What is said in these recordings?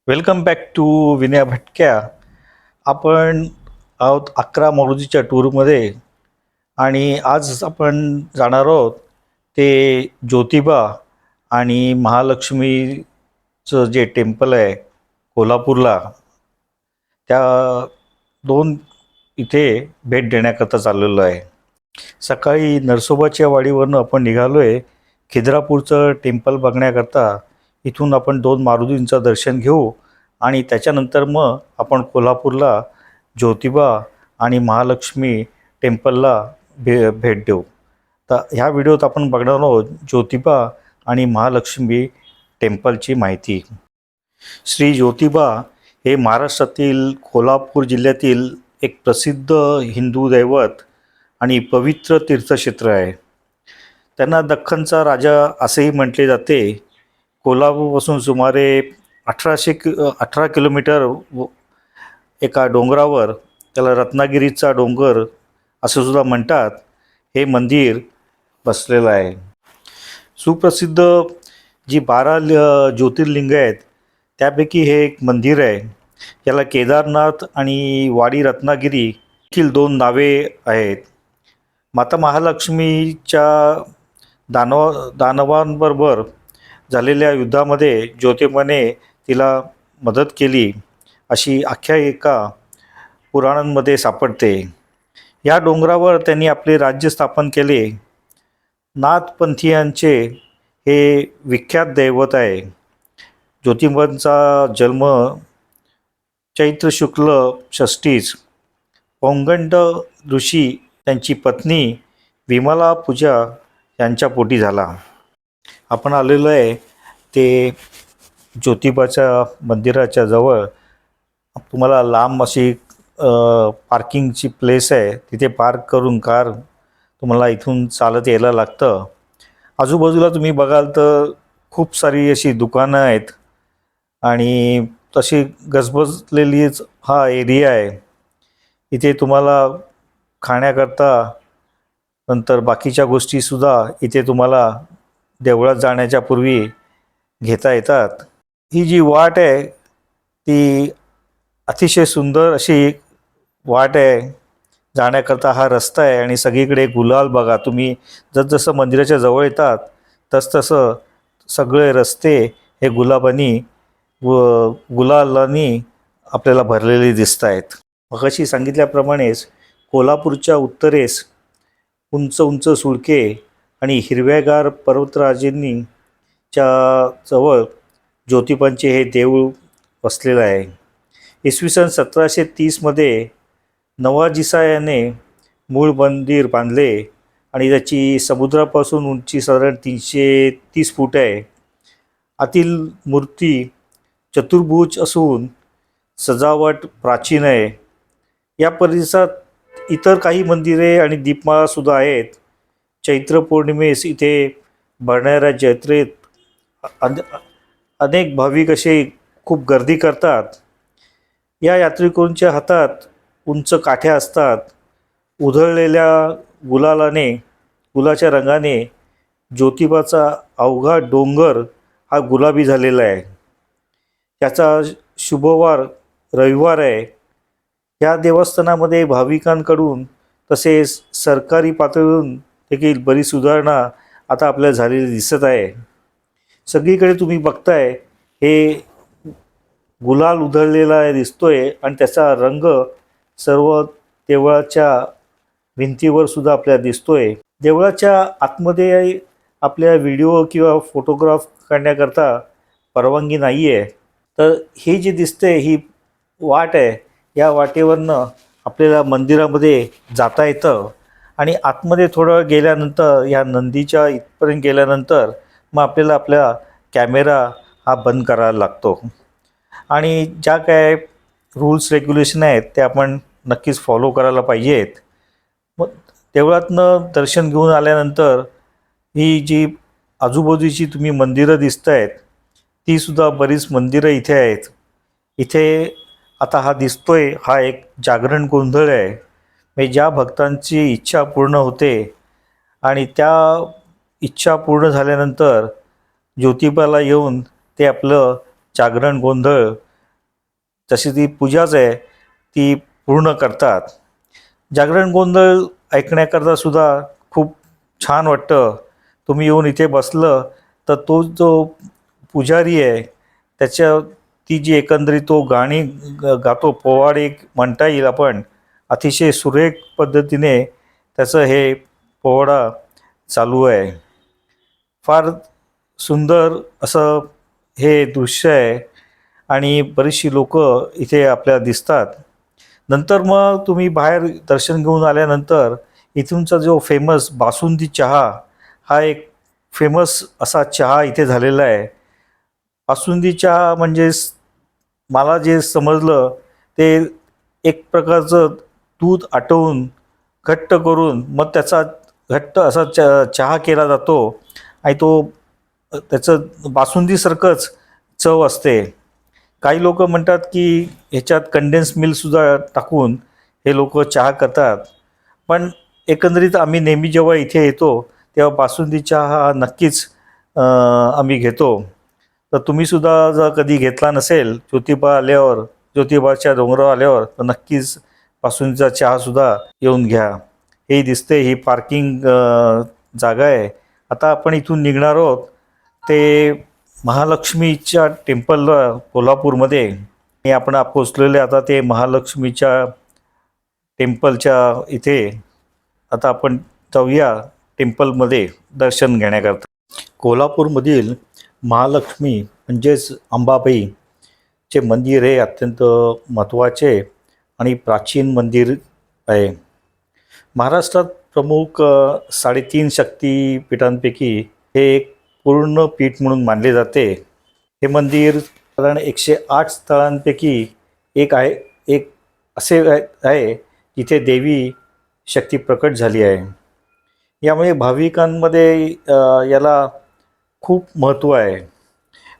Welcome back to Vinaya भटक्या. आपण आहोत 11 मारुतीच्या टूरमध्ये आणि आज आपण जाणार आहोत ते ज्योतिबा आणि महालक्ष्मीचं जे टेम्पल आहे कोल्हापूरला, त्या दोन इथे भेट देण्याकरता चाललेलो आहे. सकाळी नरसोबाच्या वाडीवरनं आपण निघालो आहे खिद्रापूरचं टेम्पल बघण्याकरता. इथून आपण 2 मारुतींचं दर्शन घेऊ आणि त्याच्यानंतर मग आपण कोल्हापूरला ज्योतिबा आणि महालक्ष्मी टेम्पलला भेट देऊ. तर ह्या व्हिडिओत आपण बघणार आहोत ज्योतिबा आणि महालक्ष्मी टेम्पलची माहिती. श्री ज्योतिबा हे महाराष्ट्रातील कोल्हापूर जिल्ह्यातील एक प्रसिद्ध हिंदू दैवत आणि पवित्र तीर्थक्षेत्र आहे. त्यांना दख्खनचा राजा असेही म्हटले जाते. कोल्हापूरपासून सुमारे 18 किलोमीटर एका डोंगरावर, त्याला रत्नागिरीचा डोंगर असं सुद्धा म्हणतात, हे मंदिर बसलेलं आहे. सुप्रसिद्ध जी 12 ज्योतिर्लिंग आहेत त्यापैकी हे एक मंदिर आहे. याला केदारनाथ आणि वाडी रत्नागिरी देखील 2 नावे आहेत. माता महालक्ष्मीच्या दानवांबरोबर झालेल्या युद्धामध्ये ज्योतिबाने तिला मदत केली अशी आख्यायिका पुराणांमध्ये सापडते. या डोंगरावर त्यांनी आपले राज्य स्थापन केले. नाथपंथीयांचे हे विख्यात दैवत आहे. ज्योतिबांचा जन्म चैत्र शुक्ल षष्टीस पौंगंड ऋषी त्यांची पत्नी विमला पूजा यांच्या पोटी झाला. आपण आलेलो आहे ते ज्योतिबाच्या मंदिराच्या जवळ. तुम्हाला लांब अशी पार्किंगची प्लेस आहे, तिथे पार्क करून कार तुम्हाला इथून चालत यायला लागतं. आजूबाजूला तुम्ही बघाल तर खूप सारी अशी दुकानं आहेत आणि तशी गजबजलेलीच हा एरिया आहे. इथे तुम्हाला खाण्याकरता नंतर बाकीच्या गोष्टीसुद्धा इथे तुम्हाला देवळात जाण्याच्या पूर्वी घेता येतात. ही जी वाट आहे ती अतिशय सुंदर अशी वाट आहे. जाण्याकरता हा रस्ता आहे आणि सगळीकडे गुलाल बघा. तुम्ही जसजसं मंदिराच्या जवळ येतात तसतसं सगळे रस्ते हे गुलालांनी आपल्याला भरलेले दिसत आहेत. मगाशी सांगितल्याप्रमाणेच कोल्हापूरच्या उत्तरेस उंच उंच सुळके आणि हिरव्यागार पर्वतराजींनीच्या जवळ ज्योतिबांचे हे देऊळ वसलेलं आहे. इसवी सन 1730मध्ये नवाजिसा याने मूळ मंदिर बांधले आणि त्याची समुद्रापासून उंची साधारण 330 फूट आहे. आतील मूर्ती चतुर्भुज असून सजावट प्राचीन आहे. या परिसरात इतर काही मंदिरे आणि दीपमाळासुद्धा आहेत. चैत्र पौर्णिमेस इथे भरणाऱ्या जत्रेत अनेक भाविक असे खूप गर्दी करतात. या यात्रेकरूंच्या हातात उंच काठ्या असतात. उधळलेल्या गुलाच्या रंगाने ज्योतिबाचा अवघा डोंगर हा गुलाबी झालेला आहे. याचा शुभवार रविवार आहे. या देवस्थानामध्ये भाविकांकडून तसेच सरकारी पातळीवरून देखील बरीच सुधारणा आता आपल्याला झालेली दिसत आहे. सगळीकडे तुम्ही बघताय हे गुलाल उधळलेला दिसतोय आणि त्याचा रंग सर्व देवळाच्या भिंतीवर सुद्धा आपल्याला दिसतोय. देवळाच्या आतमध्ये आपल्या व्हिडिओ किंवा फोटोग्राफ काढण्याकरता परवानगी नाही आहे. तर हे जे दिसतंय ही वाट आहे. या वाटेवरनं आपल्याला मंदिरामध्ये जाता येतं आणि आतमध्ये थोडं गेल्यानंतर या नंदीच्या इथपर्यंत गेल्यानंतर मग आपल्याला आपला कॅमेरा हा बंद करायला लागतो आणि ज्या काय रूल्स रेग्युलेशन आहेत ते आपण नक्कीच फॉलो करायला पाहिजेत. मग देवळातनं दर्शन घेऊन आल्यानंतर ही जी आजूबाजूची तुम्ही मंदिरं दिसत आहेत तीसुद्धा बरीच मंदिरं इथे आहेत. इथे आता हा दिसतोय हा एक जागरण गोंधळ आहे. म्हणजे ज्या भक्तांची इच्छा पूर्ण होते आणि त्या इच्छा पूर्ण झाल्यानंतर ज्योतिबाला येऊन ते आपलं जागरण गोंधळ तशी ती पूजाच आहे ती पूर्ण करतात. जागरण गोंधळ ऐकण्याकरता सुद्धा खूप छान वाटतं. तुम्ही येऊन इथे बसलं तर तो जो पुजारी आहे त्याच्या ती जी एकंदरीत तो गाणी गातो, पोवाडे म्हणता येईल आपण, अतिशय सुरेख पद्धतीने त्याचं हे पोवाडा चालू आहे. फार सुंदर असं हे दृश्य आहे आणि बरीचशी लोक इथे आपल्याला दिसतात. नंतर मग तुम्ही बाहेर दर्शन घेऊन आल्यानंतर इथूनचा जो फेमस बासुंदी चहा, हा एक फेमस असा चहा इथे झालेला आहे. बासुंदी चहा म्हणजे मला जे समजलं ते एक प्रकारचं दूध आटवून घट्ट करून मग त्याचा घट्ट असा चहा केला जातो आणि तो त्याचं बासुंदीसारखंच चव असते. काही लोक म्हणतात की ह्याच्यात कंडेन्स मिल्कसुद्धा टाकून हे लोक चहा करतात. पण एकंदरीत आम्ही नेहमी जेव्हा इथे येतो तेव्हा बासुंदी चहा हा नक्कीच आम्ही घेतो. तर तुम्हीसुद्धा जर कधी घेतला नसेल ज्योतिबा आल्यावर, ज्योतिबाच्या डोंगरावर आल्यावर, तर नक्कीच बासुंदीचा चहासुद्धा येऊन घ्या. हे दिसते ही पार्किंग जागा आहे. आता आपण इथून निघणार आहोत ते महालक्ष्मीच्या टेम्पलला कोल्हापूरमध्ये. आणि आपण पोचलेले आता ते महालक्ष्मीच्या टेम्पलच्या इथे. आता आपण जाऊया टेम्पलमध्ये दर्शन घेण्याकरता. कोल्हापूरमधील महालक्ष्मी म्हणजेच अंबाबाईचे मंदिर हे अत्यंत महत्त्वाचे आणि प्राचीन मंदिर आहे. महाराष्ट्रात प्रमुख 3.5 शक्तिपीठांपैकी हे एक पूर्ण पीठ म्हणून मानले जाते. हे मंदिर साधारण 108 स्थळांपैकी एक आहे. एक असे आहे जिथे देवी शक्ती प्रकट झाली आहे. यामुळे भाविकांमध्ये याला खूप महत्त्व आहे.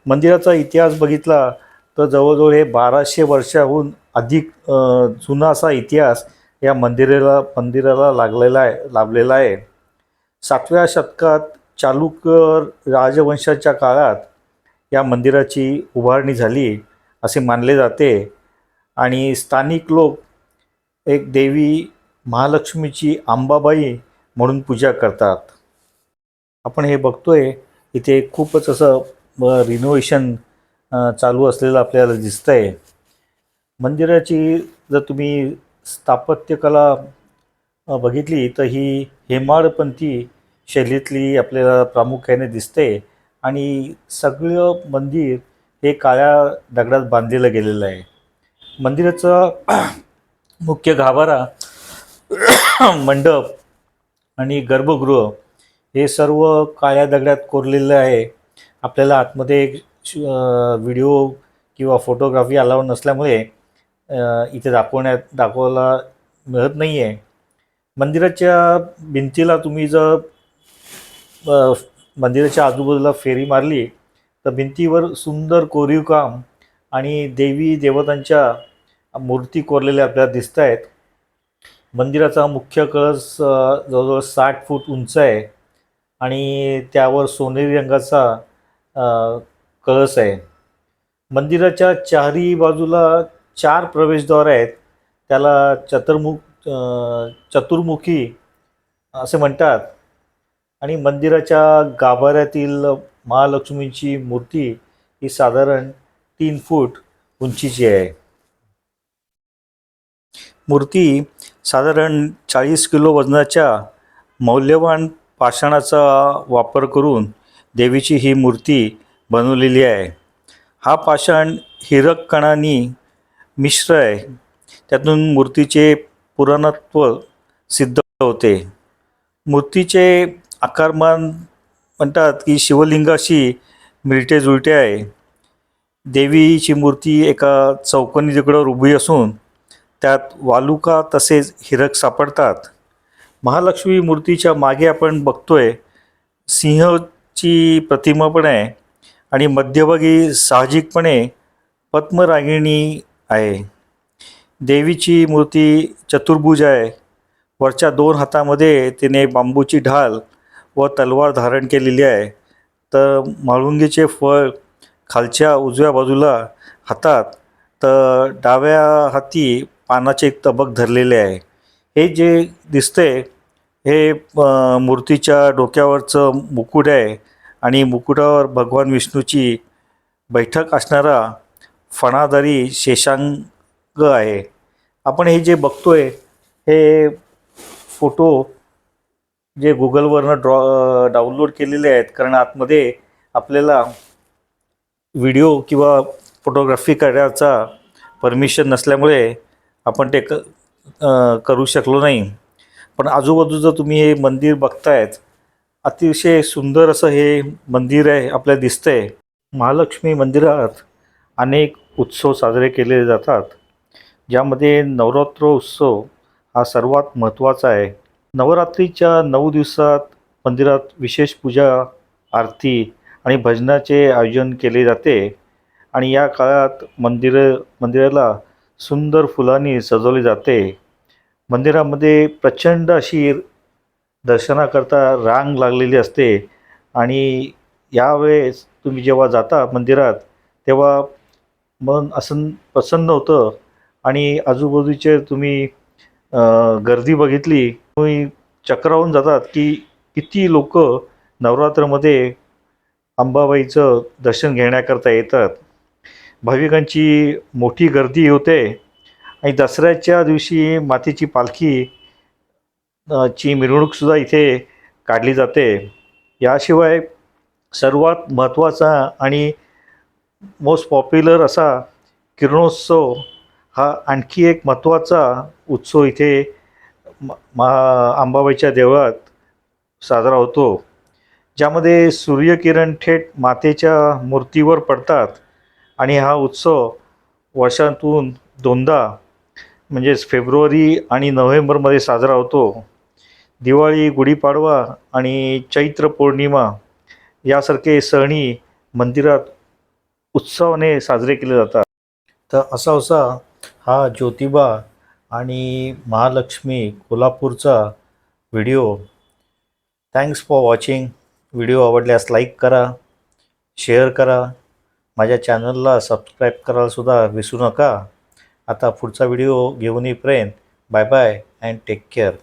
मंदिराचा इतिहास बघितला तर जवळजवळ हे 1200 वर्षाहून अधिक जुना असा इतिहास या मंदिराला लाभलेला आहे. 7व्या शतकात चालुक्य राजवंशाच्या काळात या मंदिराची उभारणी झाली असे मानले जाते आणि स्थानिक लोक एक देवी महालक्ष्मीची अंबाबाई म्हणून पूजा करतात. आपण हे बघतोय इथे खूपच असं रिनोव्हेशन चालू असलेलं आपल्याला दिसतंय. मंदिराची जर तुम्ही स्थापत्यकला बघितली तर ही हेमाडपंथी शैलीतली आपल्याला प्रामुख्याने दिसते आणि सगळं मंदिर हे काळ्या दगडात बांधलेलं गेलेलं आहे. मंदिराचा मुख्य गाभारा, मंडप आणि गर्भगृह हे सर्व काळ्या दगडात कोरलेलं आहे. आपल्याला आतमध्ये एक व्हिडिओ किंवा फोटोग्राफी अलाउ नसल्यामुळे इथे दाखवायला मिळत नाही आहे. मंदिराच्या भिंतीला तुम्ही जर मंदिराच्या आजूबाजूला फेरी मारली तर भिंतीवर सुंदर कोरीव काम आणि देवी देवतांच्या मूर्ती कोरलेल्या आपल्याला दिसत आहेत. मंदिराचा मुख्य कळस जवळजवळ 60 फूट उंच आहे आणि त्यावर सोनेरी रंगाचा कळस आहे. मंदिराच्या चारही बाजूला 4 प्रवेशद्वार आहेत. त्याला चतुर्मुखी असे म्हणतात आणि मंदिराच्या गाभाऱ्यातील महालक्ष्मीची मूर्ती ही साधारण 3 फूट उंचीची आहे. मूर्ती साधारण 40 किलो वजनाच्या मौल्यवान पाषाणाचा वापर करून देवीची ही मूर्ती बनवलेली आहे. हा पाषाण हिरक कणांनी मिश्र आहे. त्यातून मूर्तीचे पुराणत्व सिद्ध होते. मूर्तीचे आकारमान म्हणतात की शिवलिंगाशी मिळते जुळते आहे. देवीची मूर्ती एका चौकोनी दगडावर उभी असून त्यात वालुका तसेच हिरक सापडतात. महालक्ष्मी मूर्तीच्या मागे आपण बघतोय सिंहाची प्रतिमा पण आहे आणि मध्यभागी साहजिकपणे पद्मरागिणी आहे. देवीची मूर्ती चतुर्भुज आहे. वरच्या 2 हातामध्ये तिने बांबूची ढाल व तलवार धारण केलेली आहे. तर म्हाळुंगीचे फळ खालच्या उजव्या बाजूला हातात तर डाव्या हाती पानाचे एक तबक धरलेले आहे. हे जे दिसतंय हे मूर्तीच्या डोक्यावरचं मुकुट आहे आणि मुकुटावर भगवान विष्णूची बैठक असणारा फणाधारी शेषांग आहे. आपण हे जे बघतोय हे फोटो जे गुगलवरनं डाउनलोड केलेले आहेत, कारण आतमध्ये आपल्याला व्हिडिओ किंवा फोटोग्राफी करायचा परमिशन नसल्यामुळे आपण ते करू शकलो नाही. पण आजूबाजूचं तुम्ही हे मंदिर बघतायत, अतिशय सुंदर असं हे मंदिर आहे आपल्याला दिसतंय. महालक्ष्मी मंदिरात अनेक उत्सव साजरे केले जातात, ज्यामध्ये नवरात्रोत्सव हा सर्वात महत्त्वाचा आहे. नवरात्रीच्या 9 दिवसात मंदिरात विशेष पूजा, आरती आणि भजनाचे आयोजन केले जाते आणि या काळात मंदिराला सुंदर फुलांनी सजवले जाते. मंदिरामध्ये प्रचंड अशी दर्शनाकरता रांग लागलेली असते आणि यावेळेस तुम्ही जेव्हा जाता मंदिरात तेव्हा मन असं प्रसन्न होतं आणि आजूबाजूचे तुम्ही गर्दी बघितली तुम्ही चक्रावून जातात की किती लोक नवरात्रमध्ये अंबाबाईचं दर्शन घेण्याकरता येतात. भाविकांची मोठी गर्दी होते आणि दसऱ्याच्या दिवशी मातेची पालखी ची मिरवणूकसुद्धा इथे काढली जाते. याशिवाय सर्वात महत्त्वाचा आणि मोस्ट पॉप्युलर असा किरणोत्सव हा आणखी एक महत्त्वाचा उत्सव इथे अंबाबाईच्या देवळात साजरा होतो, ज्यामध्ये सूर्यकिरण थेट मातेच्या मूर्तीवर पडतात आणि हा उत्सव वर्षातून दोनदा म्हणजेच फेब्रुवारी आणि नोव्हेंबरमध्ये साजरा होतो. दिवाळी, गुढीपाडवा आणि चैत्र पौर्णिमा यासारखे सणही मंदिरात उत्सवाने साजरे केले जातात. तर असा हा ज्योतिबा आणि महालक्ष्मी कोल्हापूरचा video. Thanks for watching. Video आवडल्यास लाईक करा, शेअर करा, माझ्या चॅनलला सबस्क्राईब करायलासुद्धा विसरू नका. आता पुढचा व्हिडिओ घेऊन येईपर्यंत bye bye and take care.